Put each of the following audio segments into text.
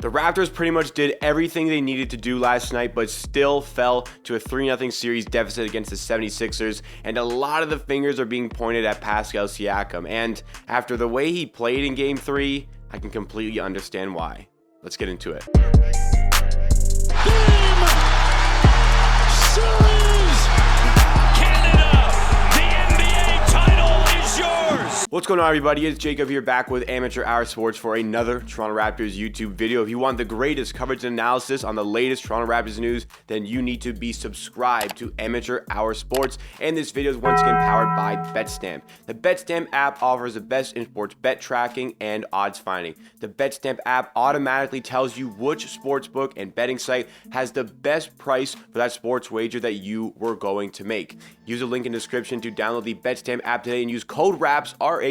The Raptors pretty much did everything they needed to do last night, but still fell to a 3-0 series deficit against the 76ers, and a lot of the fingers are being pointed at Pascal Siakam. And after the way he played in Game 3, I can completely understand why. Let's get into it. What's going on, everybody? It's Jacob here, back with AmateurHour Sports for another Toronto Raptors YouTube video. If you want the greatest coverage and analysis on the latest Toronto Raptors news, then you need to be subscribed to AmateurHour Sports. And this video is once again powered by Betstamp. The Betstamp app offers the best in sports bet tracking and odds finding. The Betstamp app automatically tells you which sportsbook and betting site has the best price for that sports wager that you were going to make. Use the link in the description to download the Betstamp app today and use code RAPS, RAPS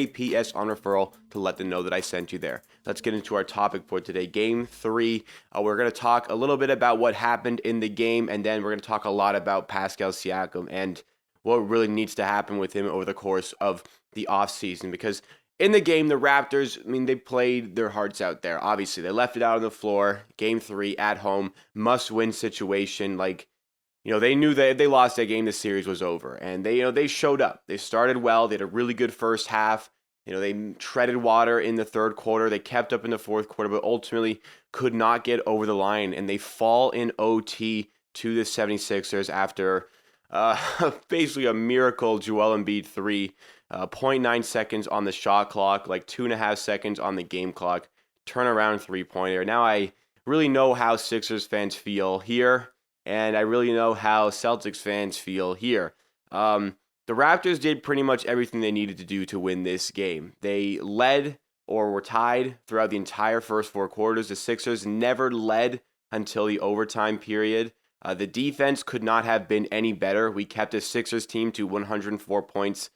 on referral to let them know that I sent you there. Let's get into our topic for today. Game 3. We're going to talk a little bit about what happened in the game, and then we're going to talk a lot about Pascal Siakam and what really needs to happen with him over the course of the offseason. Because in the game, the Raptors, they played their hearts out there. Obviously, they left it out on the floor. Game 3 at home, must-win situation. They knew that if they lost that game, the series was over. And they showed up. They started well. They had a really good first half. They treaded water in the third quarter. They kept up in the fourth quarter, but ultimately could not get over the line. And they fall in OT to the 76ers after basically a miracle Joel Embiid 3. 0.9 seconds on the shot clock, 2.5 seconds on the game clock. Turnaround three-pointer. Now I really know how Sixers fans feel here. And I really know how Celtics fans feel here. The Raptors did pretty much everything they needed to do to win this game. They led or were tied throughout the entire first 4 quarters. The Sixers never led until the overtime period. The defense could not have been any better. We kept the Sixers team to 104 points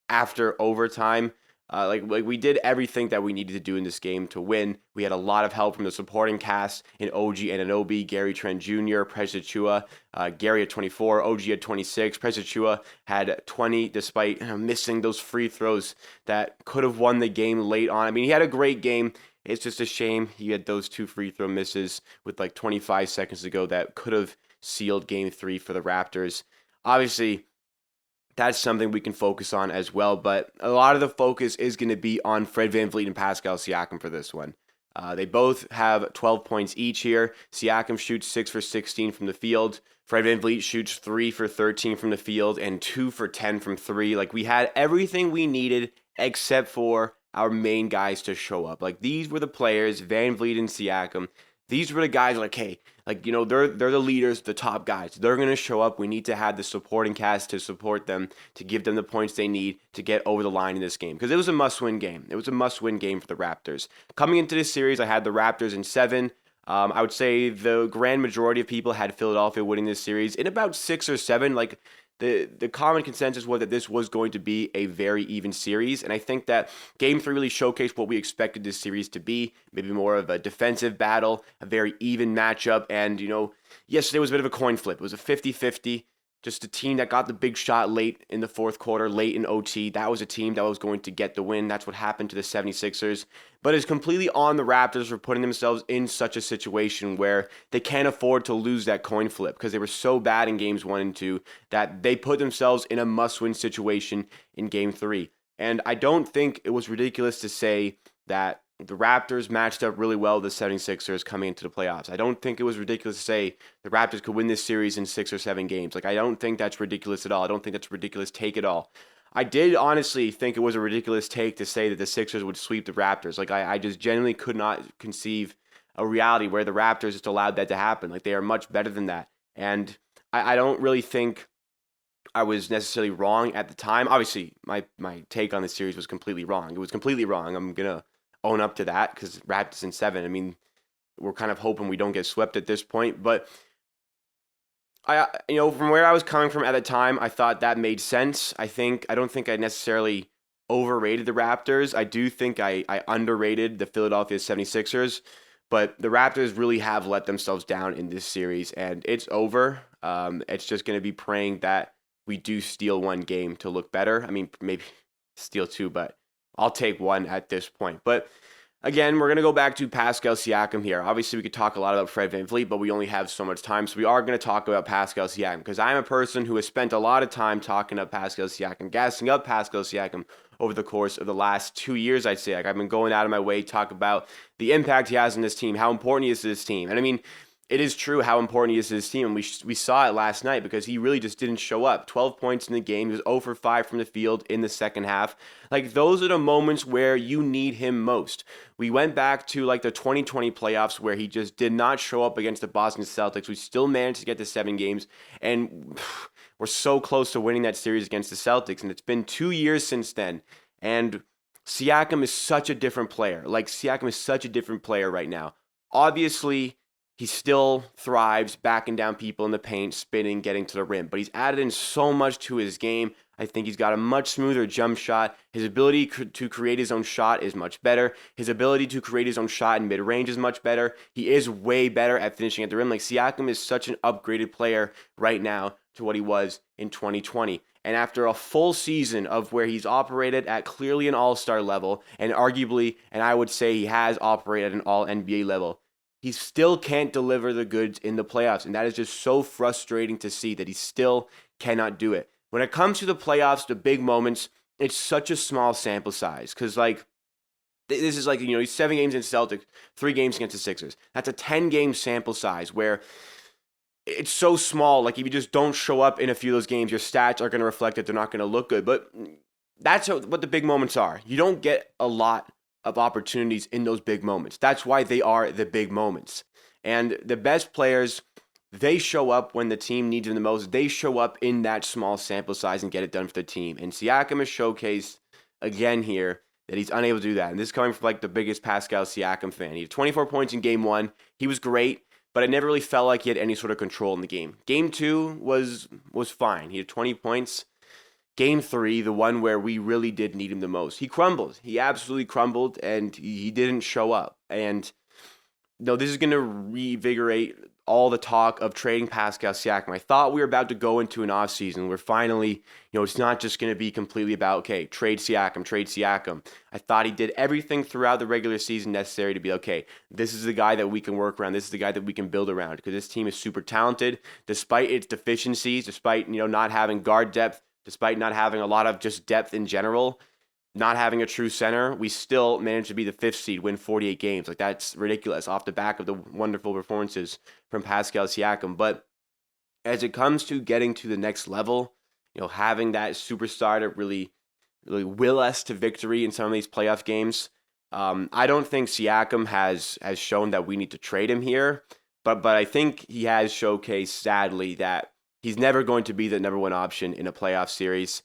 after overtime. We did everything that we needed to do in this game to win. We had a lot of help from the supporting cast in OG Anunoby, Gary Trent Jr., Precious Achiuwa, Gary at 24, OG at 26. Precious Achiuwa had 20 despite missing those free throws that could have won the game late on. He had a great game. It's just a shame he had those 2 free throw misses with 25 seconds to go that could have sealed Game 3 for the Raptors. Obviously, that's something we can focus on as well, but a lot of the focus is going to be on Fred VanVleet and Pascal Siakam for this one. They both have 12 points each here. Siakam shoots 6 for 16 from the field. Fred VanVleet shoots 3 for 13 from the field and 2 for 10 from 3. We had everything we needed except for our main guys to show up. These were the players, VanVleet and Siakam. These were the guys they're the leaders, the top guys. They're going to show up. We need to have the supporting cast to support them, to give them the points they need to get over the line in this game. Because it was a must-win game. It was a must-win game for the Raptors. Coming into this series, I had the Raptors in 7. I would say the grand majority of people had Philadelphia winning this series in about 6 or 7. The common consensus was that this was going to be a very even series, and I think that Game 3 really showcased what we expected this series to be, maybe more of a defensive battle, a very even matchup, and, yesterday was a bit of a coin flip. It was a 50-50, just a team that got the big shot late in the fourth quarter, late in OT. That was a team that was going to get the win. That's what happened to the 76ers. But it's completely on the Raptors for putting themselves in such a situation where they can't afford to lose that coin flip because they were so bad in games 1 and 2 that they put themselves in a must-win situation in Game 3. And I don't think it was ridiculous to say that the Raptors matched up really well with the 76ers coming into the playoffs. I don't think it was ridiculous to say the Raptors could win this series in 6 or 7 games. I don't think that's ridiculous at all. I don't think that's a ridiculous take at all. I did honestly think it was a ridiculous take to say that the Sixers would sweep the Raptors. I just genuinely could not conceive a reality where the Raptors just allowed that to happen. They are much better than that. And I don't really think I was necessarily wrong at the time. Obviously, my take on the series was completely wrong. It was completely wrong. I'm going to own up to that because Raptors in 7. We're kind of hoping we don't get swept at this point. But from where I was coming from at the time, I thought that made sense. I don't think I necessarily overrated the Raptors. I do think I underrated the Philadelphia 76ers, but the Raptors really have let themselves down in this series, and it's over. It's just going to be praying that we do steal one game to look better. Maybe steal 2, but I'll take 1 at this point. But Again, we're going to go back to Pascal Siakam here. Obviously, we could talk a lot about Fred VanVleet, but we only have so much time. So we are going to talk about Pascal Siakam because I'm a person who has spent a lot of time talking up Pascal Siakam, gassing up Pascal Siakam over the course of the last 2 years, I'd say. Like, I've been going out of my way to talk about the impact he has on this team, how important he is to this team. And I mean, it is true how important he is to his team, and we saw it last night because he really just didn't show up. 12 points in the game. He was 0 for 5 from the field in the second half. Like, those are the moments where you need him most. We went back to, like, the 2020 playoffs where he just did not show up against the Boston Celtics. We still managed to get to 7 games, and we're so close to winning that series against the Celtics, and it's been 2 years since then, and Siakam is such a different player. Like, Siakam is such a different player right now. Obviously, he still thrives backing down people in the paint, spinning, getting to the rim. But he's added in so much to his game. I think he's got a much smoother jump shot. His ability to create his own shot is much better. His ability to create his own shot in mid-range is much better. He is way better at finishing at the rim. Like, Siakam is such an upgraded player right now to what he was in 2020. And after a full season of where he's operated at clearly an all-star level, and arguably, and I would say he has operated at an all-NBA level, he still can't deliver the goods in the playoffs, and that is just so frustrating to see that he still cannot do it. When it comes to the playoffs, the big moments, it's such a small sample size because, like, this is like, he's 7 games in Celtics, 3 games against the Sixers. That's a 10-game sample size where it's so small. Like, if you just don't show up in a few of those games, your stats are going to reflect that they're not going to look good. But that's what the big moments are. You don't get a lot of opportunities in those big moments. That's why they are the big moments. And the best players, they show up when the team needs them the most. They show up in that small sample size and get it done for the team. And Siakam has showcased again here that he's unable to do that. And this is coming from, like, the biggest Pascal Siakam fan. He had 24 points in game 1. He was great, but it never really felt like he had any sort of control in the game. Game 2 was fine. He had 20 points. Game 3, the one where we really did need him the most, he crumbled. He absolutely crumbled, and he didn't show up. And this is going to reinvigorate all the talk of trading Pascal Siakam. I thought we were about to go into an offseason where finally, it's not just going to be completely about, okay, trade Siakam, trade Siakam. I thought he did everything throughout the regular season necessary to be, okay, this is the guy that we can work around. This is the guy that we can build around because this team is super talented despite its deficiencies, despite, not having guard depth, despite not having a lot of just depth in general, not having a true center, we still managed to be the 5th seed, win 48 games. Like, that's ridiculous off the back of the wonderful performances from Pascal Siakam. But as it comes to getting to the next level, having that superstar to really will us to victory in some of these playoff games, I don't think Siakam has shown that we need to trade him here. But I think he has showcased, sadly, that he's never going to be the number 1 option in a playoff series.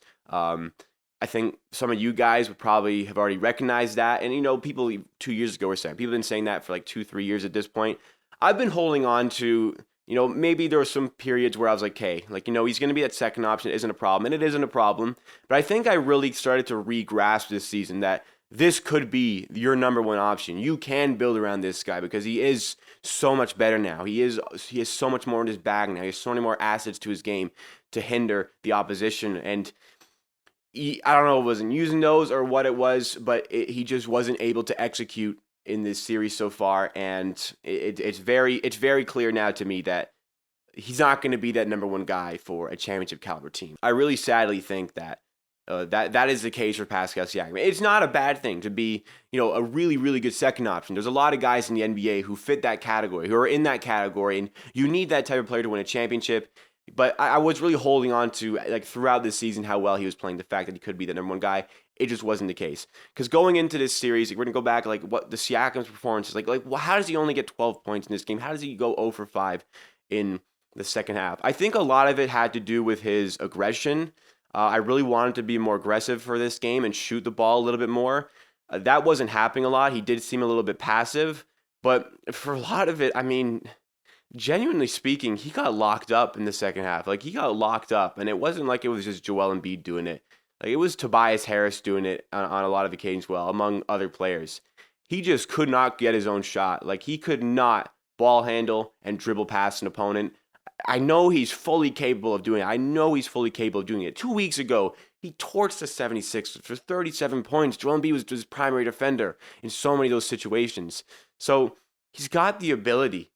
I think some of you guys would probably have already recognized that. And, people 2 years ago were saying, people have been saying that for like 2-3 years at this point. I've been holding on to, maybe there were some periods where I was like, hey, he's going to be that second option. It isn't a problem. And it isn't a problem. But I think I really started to re-grasp this season that this could be your number 1 option. You can build around this guy because he is so much better now. He has so much more in his bag now. He has so many more assets to his game to hinder the opposition. And I don't know if it wasn't using those or what it was, but he just wasn't able to execute in this series so far. And it's very clear now to me that he's not going to be that number 1 guy for a championship caliber team. I really sadly think that that is the case for Pascal Siakam. It's not a bad thing to be, a really, really good second option. There's a lot of guys in the NBA who fit that category, who are in that category, and you need that type of player to win a championship. But I was really holding on to, like, throughout this season, how well he was playing, the fact that he could be the number 1 guy. It just wasn't the case. Because going into this series, we're going to go back, like, what the Siakam's performance is like, well, how does he only get 12 points in this game? How does he go 0 for 5 in the second half? I think a lot of it had to do with his aggression. I really wanted to be more aggressive for this game and shoot the ball a little bit more. That wasn't happening a lot. He did seem a little bit passive. But for a lot of it, I mean, genuinely speaking, he got locked up in the second half. Like, he got locked up, and it wasn't like it was just Joel Embiid doing it. Like, it was Tobias Harris doing it on a lot of occasions, well, among other players. He just could not get his own shot. Like, he could not ball handle and dribble past an opponent. I know he's fully capable of doing it. 2 weeks ago, He torched the 76ers for 37 points. Joel Embiid was his primary defender in so many of those situations. So he's got the ability.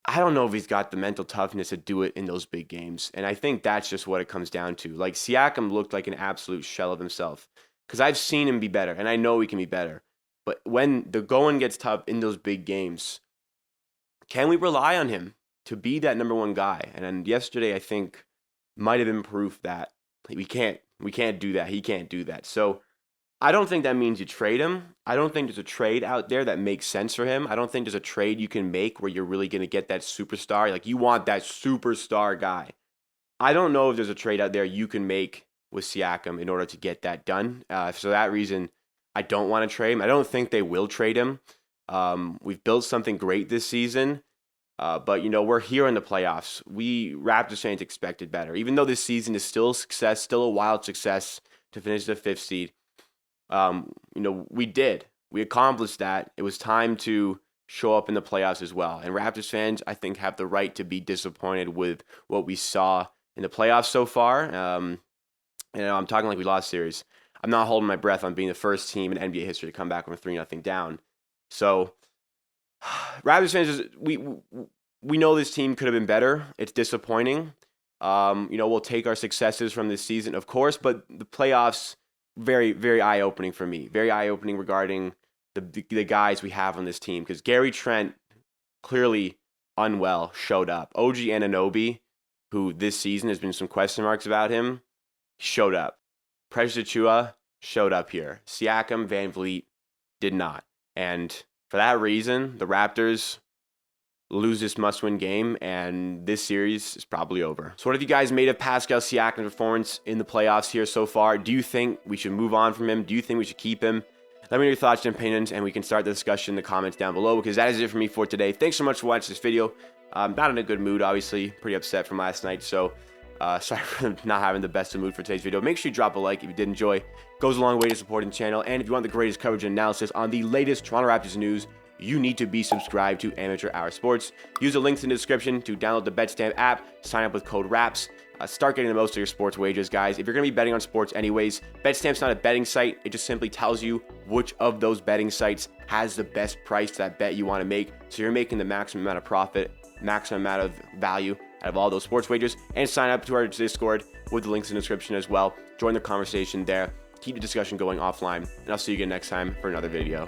I don't know if he's got the mental toughness to do it in those big games. And I think that's just what it comes down to. Like, Siakam looked like an absolute shell of himself. Because I've seen him be better, and I know he can be better. But when the going gets tough in those big games, can we rely on him to be that number one guy? And then yesterday, I think, might have been proof that we can't do that. He can't do that. So I don't think that means you trade him. I don't think there's a trade out there that makes sense for him. I don't think there's a trade you can make where you're really going to get that superstar. Like, you want that superstar guy. I don't know if there's a trade out there you can make with Siakam in order to get that done. For that reason, I don't want to trade him. I don't think they will trade him. We've built something great this season. But, we're here in the playoffs. We Raptors fans expected better. Even though this season is still a success, still a wild success to finish the 5th seed, we did. We accomplished that. It was time to show up in the playoffs as well. And Raptors fans, I think, have the right to be disappointed with what we saw in the playoffs so far. I'm talking like we lost series. I'm not holding my breath on being the first team in NBA history to come back from a 3-0 down. So, Raptors fans, we know this team could have been better. It's disappointing. We'll take our successes from this season, of course, but the playoffs, very, very eye-opening for me. Very eye-opening regarding the guys we have on this team. Because Gary Trent, clearly unwell, showed up. OG Anunoby, who this season has been some question marks about him, showed up. Precious Achiuwa showed up here. Siakam, VanVleet did not. And for that reason, the Raptors lose this must-win game, and this series is probably over. So what have you guys made of Pascal Siakam's performance in the playoffs here so far? Do you think we should move on from him? Do you think we should keep him? Let me know your thoughts and opinions, and we can start the discussion in the comments down below, because that is it for me for today. Thanks so much for watching this video. I'm not in a good mood, obviously. Pretty upset from last night, so sorry for not having the best of mood for today's video. Make sure you drop a like if you did enjoy. It goes a long way to supporting the channel. And if you want the greatest coverage and analysis on the latest Toronto Raptors news, you need to be subscribed to Amateur Hour Sports. Use the links in the description to download the Betstamp app, sign up with code RAPS, start getting the most of your sports wagers, guys. If you're going to be betting on sports anyways, Betstamp's not a betting site. It just simply tells you which of those betting sites has the best price to that bet you want to make. So you're making the maximum amount of profit, maximum amount of value out of all those sports wagers. And sign up to our Discord with the links in the description as well. Join the conversation there. Keep the discussion going offline. And I'll see you again next time for another video.